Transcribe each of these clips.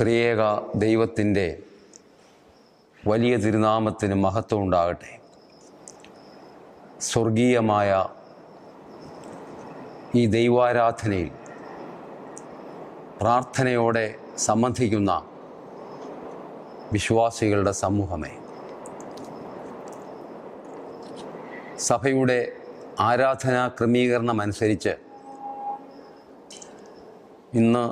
ത്രിയേക ദൈവത്തിൻ്റെ വലിയ തിരുനാമത്തിന് മഹത്വം ഉണ്ടാകട്ടെ. സ്വർഗീയമായ ഈ ദൈവാരാധനയിൽ പ്രാർത്ഥനയോടെ സംബന്ധിക്കുന്ന വിശ്വാസികളുടെ സമൂഹമേ, സഭയുടെ ആരാധനാ ക്രമീകരണമനുസരിച്ച് ഇന്ന്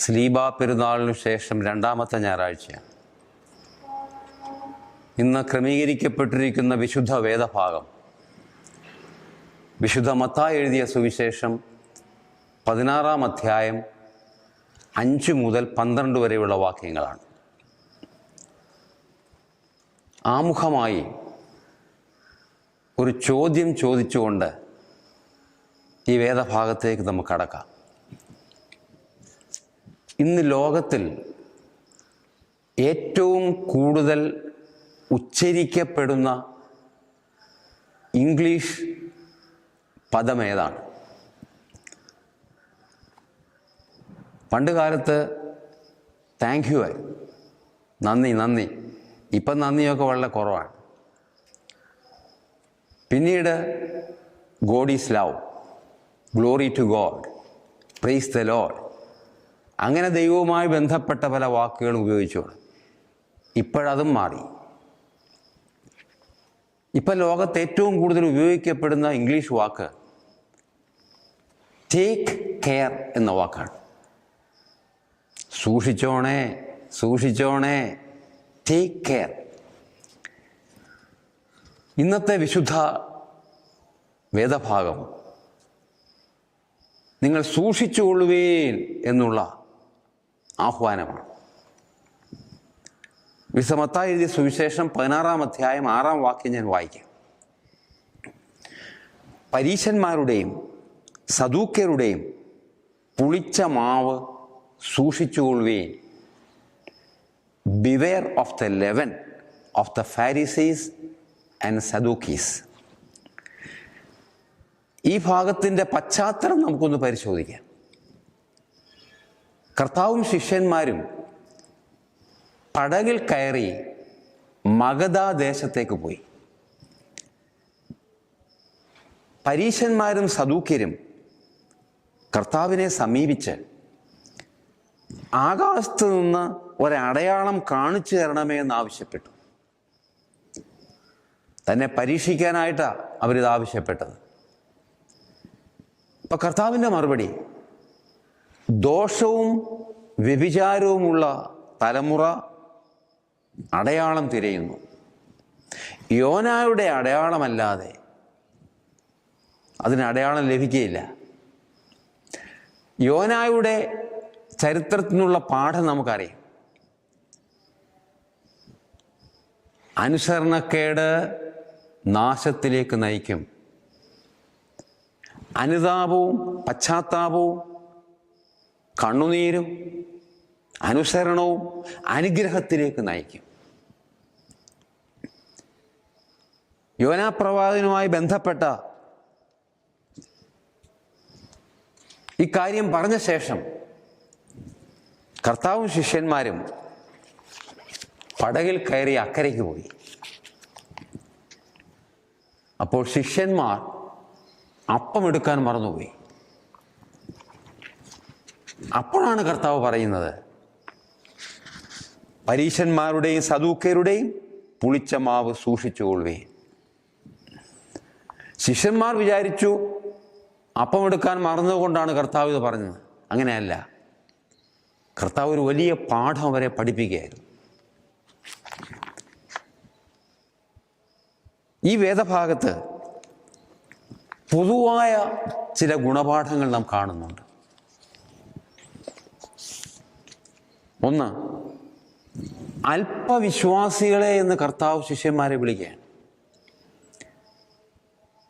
സ്ലീബാ പെരുന്നാളിനു ശേഷം രണ്ടാമത്തെ ഞായറാഴ്ചയാണ്. ഇന്ന് ക്രമീകരിക്കപ്പെട്ടിരിക്കുന്ന വിശുദ്ധ വേദഭാഗം വിശുദ്ധ മത്തായി എഴുതിയ സുവിശേഷം 16-ാം അധ്യായം 5 മുതൽ 12 വരെയുള്ള വാക്യങ്ങളാണ്. ആമുഖമായി ഒരു ചോദ്യം ചോദിച്ചുകൊണ്ട് ഈ വേദഭാഗത്തേക്ക് നമുക്ക് കടക്കാം. ഇന്ന് ലോകത്തിൽ ഏറ്റവും കൂടുതൽ ഉച്ചരിക്കപ്പെടുന്ന ഇംഗ്ലീഷ് പദമേതാണ്? പണ്ട് കാലത്ത് താങ്ക് യു ആയി, നന്ദി. ഇപ്പം നന്ദിയൊക്കെ വളരെ കുറവാണ്. പിന്നീട് God is love, glory to God, praise the Lord, അങ്ങനെ ദൈവവുമായി ബന്ധപ്പെട്ട പല വാക്കുകൾ ഉപയോഗിച്ചോളൂ. ഇപ്പോഴതും മാറി. ഇപ്പം ലോകത്ത് ഏറ്റവും കൂടുതൽ ഉപയോഗിക്കപ്പെടുന്ന ഇംഗ്ലീഷ് വാക്ക് ടേക്ക് കെയർ എന്ന വാക്കാണ്. സൂക്ഷിച്ചോണേ, ടേക്ക് കെയർ. ഇന്നത്തെ വിശുദ്ധ വേദഭാഗം നിങ്ങൾ സൂക്ഷിച്ചുകൊള്ളുവേൻ എന്നുള്ള ആഹ്വാനമാണ്. വിശുദ്ധ മത്തായി എഴുതിയ സുവിശേഷം 16-ാം അധ്യായം 6-ാം വാക്യം ഞാൻ വായിക്കാം. പരീശന്മാരുടെയും സദൂക്യരുടെയും പുളിച്ച മാവ് സൂക്ഷിച്ചുകൊള്ളുവേൻ. Beware of the leaven of the Pharisees and Sadducees. ഈ ഭാഗത്തിൻ്റെ പശ്ചാത്തലം നമുക്കൊന്ന് പരിശോധിക്കാം. കർത്താവും ശിഷ്യന്മാരും പടകിൽ കയറി മഗദാ ദേശത്തേക്ക് പോയി. പരീശന്മാരും സദൂക്യരും കർത്താവിനെ സമീപിച്ച് ആകാശത്ത് നിന്ന് ഒരടയാളം കാണിച്ചു തരണമേ എന്ന് ആവശ്യപ്പെട്ടു. തന്നെ പരീക്ഷിക്കാനായിട്ടാണ് അവരിത് ആവശ്യപ്പെട്ടത്. അപ്പം കർത്താവിൻ്റെ മറുപടി, ദോഷവും വ്യഭിചാരവുമുള്ള തലമുറ അടയാളം തിരയുന്നു. യോനായുടെ അടയാളമല്ലാതെ അതിന് അടയാളം ലഭിക്കുകയില്ല. യോനായുടെ ചരിത്രത്തിൽ നിന്നുള്ള പാഠം നമുക്കറിയാം. അനുസരണക്കേട് നാശത്തിലേക്ക് നയിക്കും. അനുതാപവും പശ്ചാത്താപവും കണ്ണുനീരും അനുസരണവും അനുഗ്രഹത്തിലേക്ക് നയിക്കും. യോനാ പ്രവാചകനുമായി ബന്ധപ്പെട്ട ഇക്കാര്യം പറഞ്ഞ ശേഷം കർത്താവും ശിഷ്യന്മാരും പടകിൽ കയറി അക്കരയ്ക്ക് പോയി. അപ്പോൾ ശിഷ്യന്മാർ അപ്പമെടുക്കാൻ മറന്നുപോയി. അപ്പോഴാണ് കർത്താവ് പറയുന്നത്, പരീശന്മാരുടെയും സദൂക്യരുടെയും പുളിച്ച മാവ് സൂക്ഷിച്ചുകൊള്ളുവേ. ശിഷ്യന്മാർ വിചാരിച്ചു അപ്പമെടുക്കാൻ മറന്നുകൊണ്ടാണ് കർത്താവ് ഇത് പറഞ്ഞത്. അങ്ങനെയല്ല, കർത്താവ് ഒരു വലിയ പാഠം അവരെ പഠിപ്പിക്കുകയായിരുന്നു. ഈ വേദഭാഗത്ത് പൊതുവായ ചില ഗുണപാഠങ്ങൾ നാം കാണുന്നുണ്ട്. ഒന്ന്, അല്പവിശ്വാസികളെ എന്ന് കർത്താവ് ശിഷ്യന്മാരെ വിളിക്കുകയാണ്.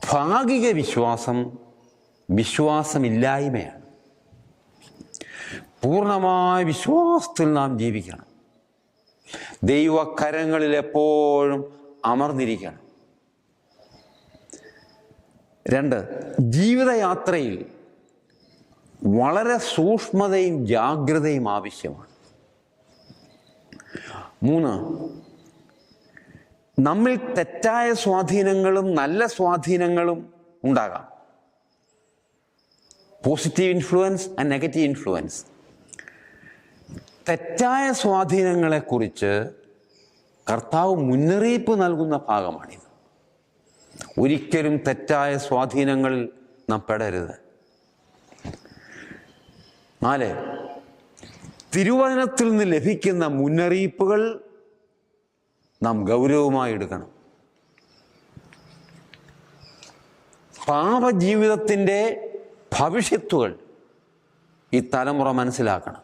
ഭാഗിക വിശ്വാസമില്ലായ്മയാണ്. പൂർണ്ണമായ വിശ്വാസത്തിൽ നാം ജീവിക്കണം. ദൈവകരങ്ങളിൽ എപ്പോഴും അമർന്നിരിക്കണം. 2, ജീവിതയാത്രയിൽ വളരെ സൂക്ഷ്മതയും ജാഗ്രതയും ആവശ്യമാണ്. 3, നമ്മിൽ തെറ്റായ സ്വാധീനങ്ങളും നല്ല സ്വാധീനങ്ങളും ഉണ്ടാകാം. Positive influence and negative influence. തെറ്റായ സ്വാധീനങ്ങളെക്കുറിച്ച് കർത്താവ് മുന്നറിയിപ്പ് നൽകുന്ന ഭാഗമാണിത്. ഒരിക്കലും തെറ്റായ സ്വാധീനങ്ങളിൽ നാം പെടരുത്. 4, തിരുവചനത്തിൽ നിന്ന് ലഭിക്കുന്ന മുന്നറിയിപ്പുകൾ നാം ഗൗരവമായി എടുക്കണം. പാപജീവിതത്തിൻ്റെ ഭവിഷ്യത്തുകൾ ഈ തലമുറ മനസ്സിലാക്കണം.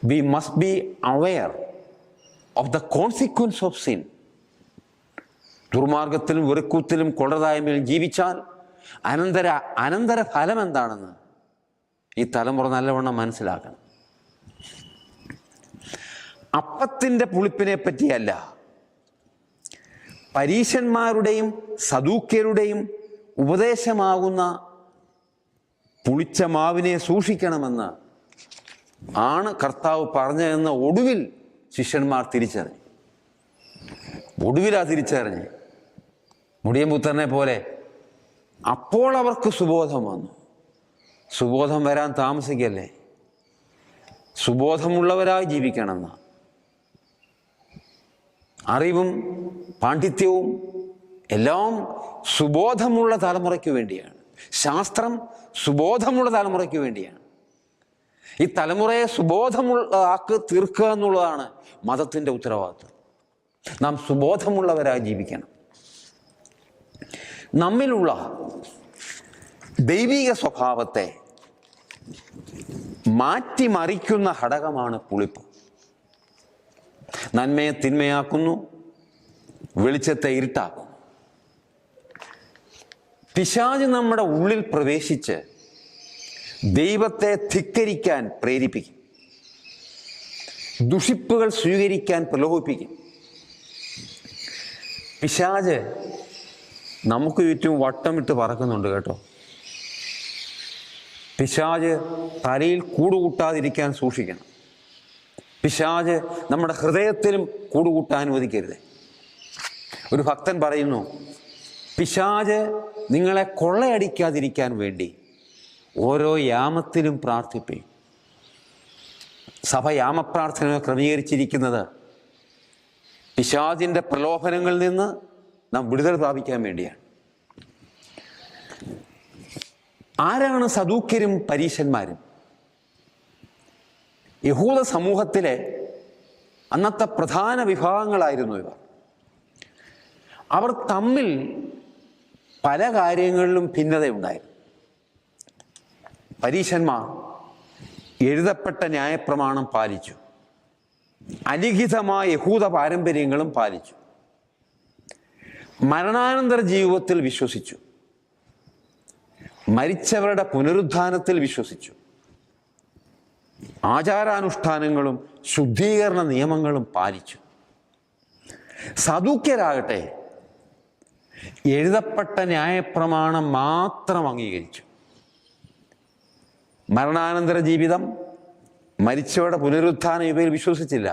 We must be aware of the consequence of sin. ദുർമാർഗത്തിലും വെറുക്കൂത്തിലും കൊള്ളതായ്മയിലും ജീവിച്ചാൽ അനന്തര ഫലം എന്താണെന്ന് ഈ തലമുറ നല്ലവണ്ണം മനസ്സിലാക്കണം. അപ്പത്തിൻ്റെ പുളിപ്പിനെ പറ്റിയല്ല, പരീശന്മാരുടെയും സദൂക്യരുടെയും ഉപദേശമാകുന്ന പുളിച്ച മാവിനെ സൂക്ഷിക്കണമെന്ന് ആണ് കർത്താവ് പറഞ്ഞതെന്ന് ഒടുവിൽ ശിഷ്യന്മാർ തിരിച്ചറിഞ്ഞു. തിരിച്ചറിഞ്ഞ് മുടിയൻപുത്രനെ പോലെ അപ്പോൾ അവർക്ക് സുബോധം വന്നു. സുബോധം വരാൻ താമസിക്കല്ലേ, സുബോധമുള്ളവരായി ജീവിക്കണമെന്ന്. അറിവും പാണ്ഡിത്യവും എല്ലാം സുബോധമുള്ള തലമുറയ്ക്ക് വേണ്ടിയാണ്. ശാസ്ത്രം സുബോധമുള്ള തലമുറയ്ക്ക് വേണ്ടിയാണ്. ഈ തലമുറയെ സുബോധമുള്ളതാക്കി തീർക്കുക എന്നുള്ളതാണ് മതത്തിൻ്റെ ഉത്തരവാദിത്വം. നാം സുബോധമുള്ളവരായി ജീവിക്കണം. നമ്മിലുള്ള ദൈവിക സ്വഭാവത്തെ മാറ്റിമറിക്കുന്ന ഘടകമാണ് പുളിപ്പ്. നന്മയെ തിന്മയാക്കുന്നു, വെളിച്ചത്തെ ഇരുട്ടാക്കുന്നു. പിശാച് നമ്മുടെ ഉള്ളിൽ പ്രവേശിച്ച് ദൈവത്തെ ധിക്കരിക്കാൻ പ്രേരിപ്പിക്കും, ദുഷിപ്പുകൾ സ്വീകരിക്കാൻ പ്രലോഭിപ്പിക്കും. പിശാച് നമുക്ക് ചുറ്റും വട്ടമിട്ട് പറക്കുന്നുണ്ട് കേട്ടോ. പിശാച് തലയിൽ കൂടുകൂട്ടാതിരിക്കാൻ സൂക്ഷിക്കണം. പിശാച് നമ്മുടെ ഹൃദയത്തിലും കൂടുകൂട്ടാൻ അനുവദിക്കരുത്. ഒരു ഭക്തൻ പറയുന്നു, പിശാച് നിങ്ങളെ കൊള്ളയടിക്കാതിരിക്കാൻ വേണ്ടി ഓരോ യാമത്തിലും പ്രാർത്ഥിപ്പേ. സഭ യാമപ്രാർത്ഥന ക്രമീകരിച്ചിരിക്കുന്നത് പിശാചിൻ്റെ പ്രലോഭനങ്ങളിൽ നിന്ന് നാം വിടുതൽ പ്രാപിക്കാൻ വേണ്ടിയാണ്. ആരാണ് സദൂക്യരും പരീശന്മാരും? യഹൂദ സമൂഹത്തിലെ അന്നത്തെ പ്രധാന വിഭാഗങ്ങളായിരുന്നു ഇവർ. അവർ തമ്മിൽ പല കാര്യങ്ങളിലും ഭിന്നതയുണ്ടായിരുന്നു. പരീശന്മാർ എഴുതപ്പെട്ട ന്യായപ്രമാണം പാലിച്ചു, അലിഖിതമായ യഹൂദ പാരമ്പര്യങ്ങളും പാലിച്ചു, മരണാനന്തര ജീവിതത്തിൽ വിശ്വസിച്ചു, മരിച്ചവരുടെ പുനരുത്ഥാനത്തിൽ വിശ്വസിച്ചു, ആചാരാനുഷ്ഠാനങ്ങളും ശുദ്ധീകരണ നിയമങ്ങളും പാലിച്ചു. സദൂക്യരാകട്ടെ എഴുതപ്പെട്ട ന്യായപ്രമാണം മാത്രം അംഗീകരിച്ചു. മരണാനന്തര ജീവിതം, മരിച്ചവരുടെ പുനരുത്ഥാനം ഇവയിൽ വിശ്വസിച്ചില്ല.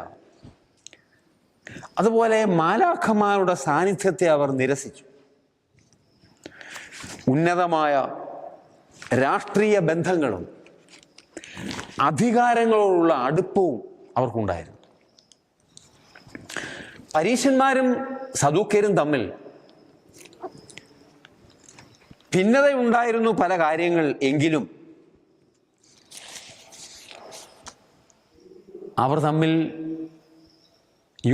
അതുപോലെ മാലാഖമാരുടെ സാന്നിധ്യത്തെ അവർ നിരസിച്ചു. ഉന്നതമായ രാഷ്ട്രീയ ബന്ധങ്ങളും അധികാരങ്ങളോടുള്ള അടുപ്പവും അവർക്കുണ്ടായിരുന്നു. പരീശന്മാരും സദൂക്യരും തമ്മിൽ ഭിന്നതയുണ്ടായിരുന്നു പല കാര്യങ്ങൾ. എങ്കിലും അവർ തമ്മിൽ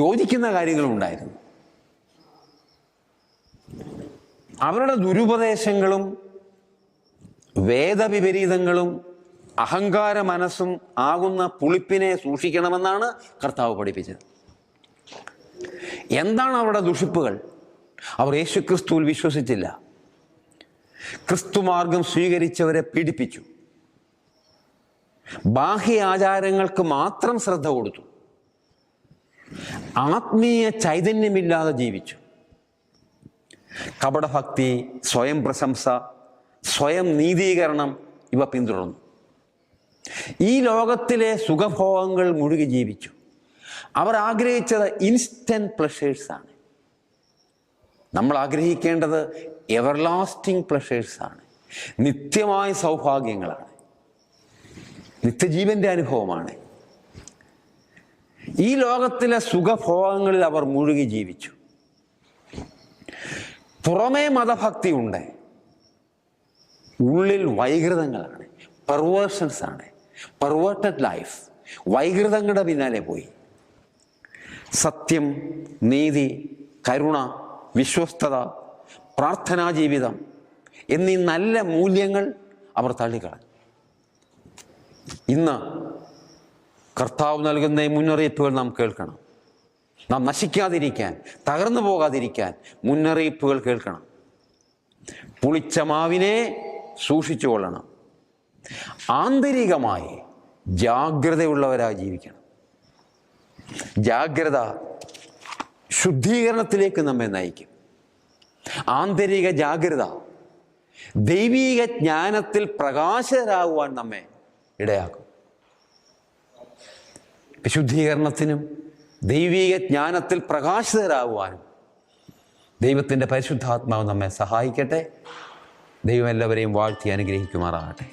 യോജിക്കുന്ന കാര്യങ്ങളുണ്ടായിരുന്നു. അവരുടെ ദുരുപദേശങ്ങളും വേദവിപരീതങ്ങളും അഹങ്കാര മനസ്സും ആകുന്ന പുളിപ്പിനെ സൂക്ഷിക്കണമെന്നാണ് കർത്താവ് പഠിപ്പിച്ചത്. എന്താണ് അവരുടെ ദുഷിപ്പുകൾ? അവർ യേശുക്രിസ്തുവിൽ വിശ്വസിച്ചില്ല. ക്രിസ്തുമാർഗം സ്വീകരിച്ചവരെ പീഡിപ്പിച്ചു. ബാഹ്യ ആചാരങ്ങൾക്ക് മാത്രം ശ്രദ്ധ കൊടുത്തു. ആത്മീയ ചൈതന്യമില്ലാതെ ജീവിച്ചു. കപടഭക്തി, സ്വയം പ്രശംസ, സ്വയം നീതീകരണം ഇവ പിന്തുടർന്നു. ഈ ലോകത്തിലെ സുഖഭോഗങ്ങൾ മുഴുകി ജീവിച്ചു. അവർ ആഗ്രഹിച്ചത് ഇൻസ്റ്റൻറ്റ് പ്ലഷേഴ്സാണ്. നമ്മൾ ആഗ്രഹിക്കേണ്ടത് എവർലാസ്റ്റിംഗ് പ്ലഷേഴ്സാണ്, നിത്യമായ സൗഭാഗ്യങ്ങളാണ്, നിത്യജീവൻ്റെ അനുഭവമാണ്. ഈ ലോകത്തിലെ സുഖഭോഗങ്ങളിൽ അവർ മുഴുകി ജീവിച്ചു. പുറമേ മതഭക്തി ഉണ്ട്, ഉള്ളിൽ വൈകൃതങ്ങളാണ്, പെർവേർഷൻസാണ്, പെർവേർട്ടഡ് ലൈഫ്. വൈകൃതങ്ങളുടെ പിന്നാലെ പോയി. സത്യം, നീതി, കരുണ, വിശ്വസ്തത, പ്രാർത്ഥനാ ജീവിതം എന്നീ നല്ല മൂല്യങ്ങൾ അവർ തള്ളിക്കളഞ്ഞു. ഇന്ന് കർത്താവ് നൽകുന്ന ഈ മുന്നറിയിപ്പുകൾ നാം കേൾക്കണം. നാം നശിക്കാതിരിക്കാൻ, തകർന്നു പോകാതിരിക്കാൻ മുന്നറിയിപ്പുകൾ കേൾക്കണം. പുളിച്ച മാവിനെ സൂക്ഷിച്ചു കൊള്ളണം. ആന്തരികമായി ജാഗ്രതയുള്ളവരായി ജീവിക്കണം. ജാഗ്രത ശുദ്ധീകരണത്തിലേക്ക് നമ്മെ നയിക്കും. ആന്തരിക ജാഗ്രത ദൈവീക ജ്ഞാനത്തിൽ പ്രകാശരാകുവാൻ നമ്മെ ഇടയാക്കും. വിശുദ്ധീകരണത്തിനും ദൈവീക ജ്ഞാനത്തിൽ പ്രകാശിതരാകുവാനും ദൈവത്തിൻ്റെ പരിശുദ്ധാത്മാവ് നമ്മെ സഹായിക്കട്ടെ. ദൈവം എല്ലാവരെയും വാഴ്ത്തി അനുഗ്രഹിക്കുമാറാകട്ടെ.